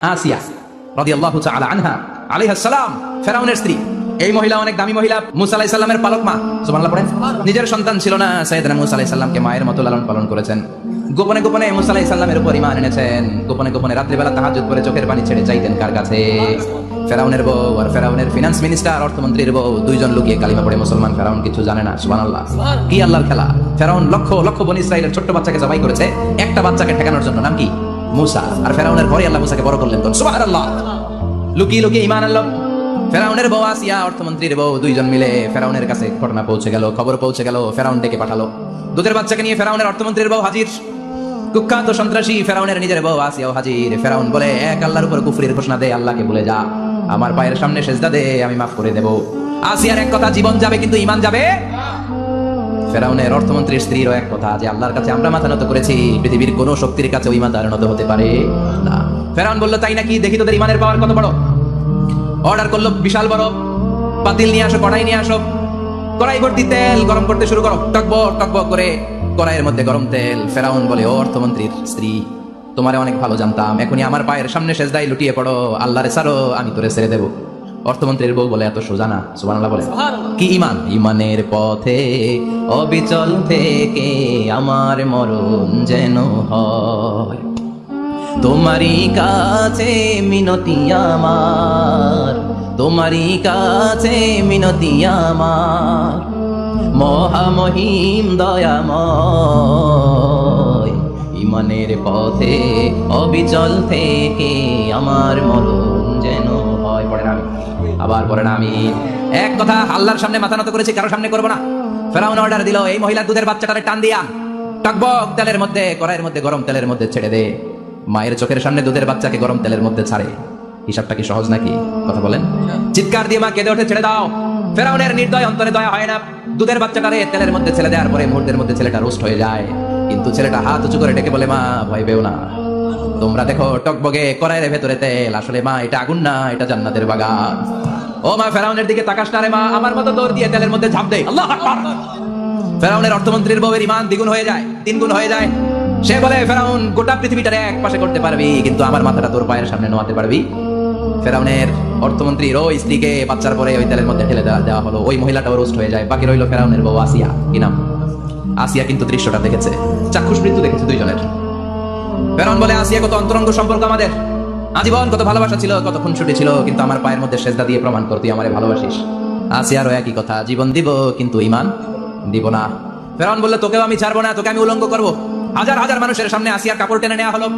আসিয়া রাদিয়াল্লাহু তাআলা আনহা আলাইহিস সালাম, ফেরাউনের স্ত্রী। এই মহিলা অনেক দামি মহিলা, মুসা আলাইহিস সালামের পালক মা। সুবহানাল্লাহ পড়েন। নিজের সন্তান ছিল না, সাইয়েদনা মুসা আলাইহিস সালামকে মায়ের মতো লালন পালন করেছেন। গোপনে গোপনে মুসা আলাইহিস সালামের উপর ঈমান এনেছেন। গোপনে গোপনে রাত্রিবেলা তাহাজ্জুদ করে চোখের পানি ছেড়ে চাইতেন কার কাছে? ফেরাউনের বউ আর ফেরাউনের ফিনান্স মিনিস্টার, অর্থমন্ত্রীর বউ, দুইজন লুকিয়ে কালিমা পড়ে মুসলমান। ফেরাউন কিছু জানে না। সুবহানাল্লাহ। কি আল্লাহর খেলা! ফেরাউন লক্ষ লক্ষ বনী ইসরাইলের ছোট্ট বাচ্চাকে জবাই করেছে একটা বাচ্চাকে ঠেকানোর জন্য। নাম কি? মুসা। আর ফেরাউনের ঘরে আল্লাহ মুসাকে বড় করলেন। সুবহানাল্লাহ। লুকিয়ে লুকিয়ে ঈমান আনলো। ফেরাউনের বউ আসিয়া, অর্থমন্ত্রীর বউ, দুইজন মিলে ফেরাউনের কাছে ঘটনা পৌঁছে গেল, খবর পৌঁছে গেল। ফেরাউন ডেকে পাঠালো। দুধের বাচ্চাকে নিয়ে ফেরাউনের অর্থমন্ত্রীর বউ হাজির। কুখ্যাত সন্ত্রাসী ফেরাউনের নিজের বউ আসিয়াও হাজির। ফেরাউন বলে, এক আল্লাহর উপর কুফরির ঘোষণা দে, আল্লাহকে ভুলে যা, আমার পায়ের সামনে সেজদা দে, আমি মাফ করে দেব। আসিয়ার এক কথা, জীবন যাবে কিন্তু ঈমান যাবে। ফেরাউনের অর্থমন্ত্রীর স্ত্রীরও এক কথা, যে আল্লাহর কাছে আমরা মাথা নত করেছি, পৃথিবীর কোন শক্তির কাছে ওই ইমানদার নত হতে পারে না। ফেরাউন বলল, তাই নাকি? দেখি তোদের ইমানের পাওয়ার কত বড়। অর্ডার করলো বিশাল বড় পাতিল নিয়ে আসো, কড়াই নিয়ে আসো, কড়াই ভর্তি তেল গরম করতে শুরু করো। টকবক টকবক করে কড়াইয়ের মধ্যে গরম তেল। ফেরাউন বলে, ও অর্থমন্ত্রীর স্ত্রী, তোমারে অনেক ভালো জানতাম, এখনই আমার পায়ের সামনে সেজদায় লুটিয়ে পড়ো, আল্লাহরে ছাড়ো, আমি তোরে ছেড়ে দেবো। অর্থমন্ত্রীর বউ বলে, এত সোজা না। সুবহানাল্লাহ বলে। কি ঈমান? ঈমানের পথে অবিচল থেকে আমার মরণ যেন হয়, তোমারই কাছে মিনতি আমার, তোমারই কাছে মিনতি আমার, মহামহিম দয়াময়, ঈমানের পথে অবিচল থেকে আমার মরণ যেন হয়। পড়েন আমি, আবার পড়েন আমি। এক কথা, আল্লাহর সামনে মাথা নত করেছি, কারো সামনে করবো না। ফেরাউন অর্ডার দিল, এই মহিলা দুধের বাচ্চাটারে টান দিয়া টকবক তেলের মধ্যে, কড়াইয়ের মধ্যে গরম তেলের মধ্যে ছেড়ে দে। মায়ের চোখের সামনে দুধের বাচ্চাকে গরম তেলের মধ্যে ছাড়ে। হিসাবটা কি সহজ নাকি? কথা বলেন। চিৎকার দিয়ে মা কেঁদে ওঠে, ছেড়ে দাও। ফেরাউনের নির্দয় অন্তরে দয়া হয় না। দুধের বাচ্চাটারে তেলের মধ্যে ছেড়ে দেওয়ার পরে মুহূর্তের মধ্যে ছেলেটা রোস্ট হয়ে যায়। কিন্তু ছেলেটা হাত উঁচু করে ডেকে বলে, মা ভয় পেও না, তোমরা দেখো টকবগে কড়াইয়ের ভেতরে তেল, আসলে মা এটা আগুন না, এটা জান্নাতের বাগান। ও মা, ফেরাউনের দিকে তাকাস না রে মা, আমার মতো দৌড় দিয়ে তেলের মধ্যে ঝাঁপ দে। আল্লাহু আকবার। ফেরাউনের অর্থমন্ত্রীর বউয়ের ঈমান দ্বিগুণ হয়ে যায়, তিনগুণ হয়ে যায়। সে বলে, ফেরাউন, গোটা পৃথিবীটারে এক পাশে করতে পারবি, কিন্তু আমার মাথাটা তোর পায়ের সামনে নোয়াতে পারবি? ফেরাউনের অর্থমন্ত্রীর ওই স্ত্রীকে বাচ্চার পরে ওই তেলের মধ্যে ঠেলে দেওয়া হলো। ওই মহিলাটাও রোস্ট হয়ে যায়। বাকি রইল ফেরাউনের বউ আসিয়া। কি নাম? আসিয়া কিন্তু দৃশ্যটা দেখেছে, চাক্ষুষ মৃত্যু দেখেছে দুইজনের। ফেরাউন বলে, আসিয়া কত অন্তরঙ্গ সম্পর্ক আমাদের, আজীবন কত ভালোবাসা ছিল, কত খুনসুটি ছিল, কিন্তু আমার পায়ের মধ্যে সেজদা দিয়ে প্রমাণ কর তুই আমারে ভালোবাসিস। আসিয়ারও একই কথা, জীবন দিব কিন্তু ঈমান দিব না। ফেরাউন বললে, তোকেও আমি ছাড়বো না, তোকে আমি উলঙ্গ করবো। হাজার হাজার মানুষের সামনে আসিয়ার কাপড় টেনে নেওয়া হলো,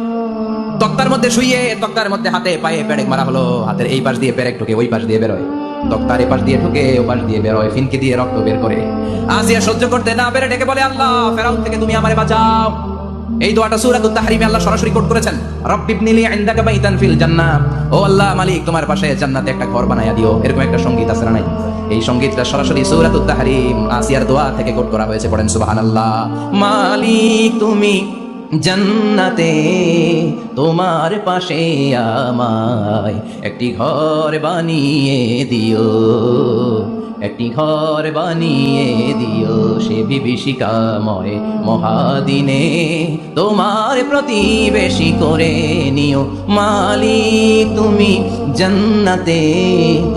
তক্তার মধ্যে শুইয়ে তক্তার মধ্যে হাতে পায়ে পেরেক মারা হলো। হাতের এই পাশ দিয়ে পেরেক ঢুকে ওই পাশ দিয়ে বেরোয়, তক্তার এই পাশ দিয়ে ঢুকে ও পাশ দিয়ে বেরোয়, ফিনকি দিয়ে রক্ত বের করে। আসিয়া সহ্য করতে না পেরে ডেকে বলে, আল্লাহ, ফেরাউন থেকে তুমি আমারে বাঁচাও। এই দোয়াটা সূরাতুত তাহরিমে আল্লাহ সরাসরি কোট করেছেন, রব্বিবনিলি ইনদাকা বাইতান ফিল জান্নাহ, ও আল্লাহ মালিক, তোমার পাশে জান্নাতে একটা ঘর বানায়া দিও। এরকম একটা সংগীত আছে না নাই? এই সংগীতটা সরাসরি সূরাতুত তাহরিম আসিয়ার দোয়া থেকে কোট করা হয়েছে। পড়েন সুবহানাল্লাহ। মালিক তুমি জান্নাতে, তোমার পাশে আমায় একটি ঘর বানিয়ে দিও, একটি ঘর বানিয়ে দিও, সে বিভীষিকাময় মহাদিনে তোমার প্রতিবেশী করে নিও। মালিক তুমি জান্নাতে,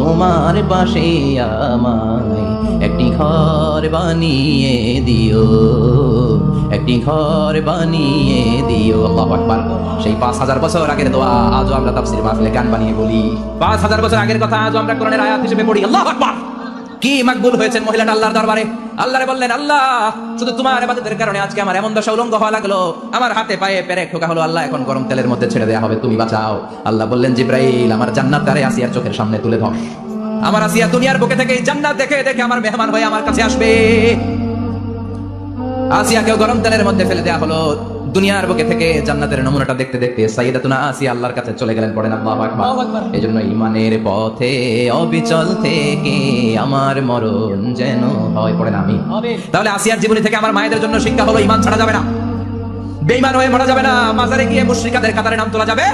তোমার পাশে আমায় একটি ঘর বানিয়ে দিও, একটি ঘর বানিয়ে দিও। আল্লাহু আকবার। সেই 5000 বছর আগের দোয়া আজও আমরা তাফসীর মাহফিলে গান বানিয়ে বলি। 5000 বছর আগের কথা আজও আমরা কোরআনের আয়াত হিসেবে পড়ি। আল্লাহু আকবার। কি মাকবুল হয়েছেন মহিলাটা আল্লাহর দরবারে। আল্লাহরে বললেন, আল্লাহ, শুধু তোমার ইবাদতের কারণে আজকে আমার এমন দশা উলঙ্গ হওয়া লাগলো, আমার হাতে পায়ে পেরেক ঠোকা হলো, আল্লাহ এখন গরম তেলের মধ্যে ছেড়ে দেয়া হবে, তুমি বাঁচাও। আল্লাহ বললেন, জিব্রাইল, আমার জান্নাতটারে আসিয়ার চোখের সামনে তুলে ধর। আমার আসিয়া দুনিয়ার বুকে থেকে জান্নাত দেখে দেখে আমার মেহমান হয়ে আমার কাছে আসবে। আসিয়াকেও গরম তেলের মধ্যে ফেলে দেয়া হলো। দুনিয়ার বুকে থেকে জান্নাতের নমুনাটা দেখতে দেখতে সাইয়্যিদাতুনা আসিয়া আল্লাহর কাছে চলে গেলেন। পড়েন আল্লাহু আকবার। এজন্য ঈমানের পথে অবিচল থেকে আমার মরণ যেন হয়। পড়েন আমি। তাহলে আসিয়ার জীবনী থেকে আমার মায়েদের জন্য শিক্ষা হলো, ঈমান ছাড়া যাবে না, বেঈমান হয়ে মরা যাবে না, মাজারে গিয়ে মুশরিকাদের কাতারে নাম তোলা যাবে।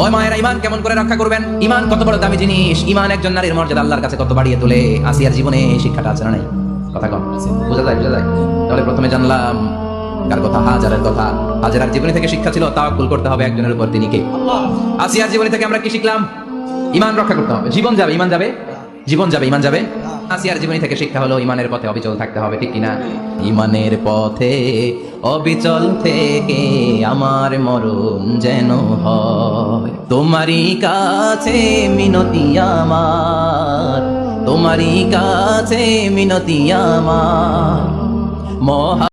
ওই মায়েরা ঈমান কেমন করে রক্ষা করবেন? ঈমান কত বড় দামি জিনিস। ঈমান একজন নারীর মর্যাদা আল্লাহর কাছে কত বাড়িয়ে তোলে। আসিয়ার জীবনে এই শিক্ষাটা আছে না নাই? কথা কম বোঝা যায়, বোঝা যায়। তাহলে প্রথমে জানলাম কার কথা? হাজারের কথা। হাজারার জীবনী থেকে শিক্ষা ছিল তাওয়াক্কুল করতে হবে একজনের উপর, তিনি কে? আসিয়ার জীবনী থেকে আমরা কি শিখলাম? ঈমান রক্ষা করতে হবে। জীবন যাবে, ঈমান যাবে, জীবন যাবে, ঈমান যাবে। আসিয়ার জীবনী থেকে শিক্ষা হলো ঈমানের পথে অবিচল থাকতে হবে, ঠিক কিনা? ঈমানের পথে অবিচল থেকে আমার মরণ যেন হয়। তোমারই কাছে মিনতি আমার, তোমারই কাছে মিনতি আমার। মহা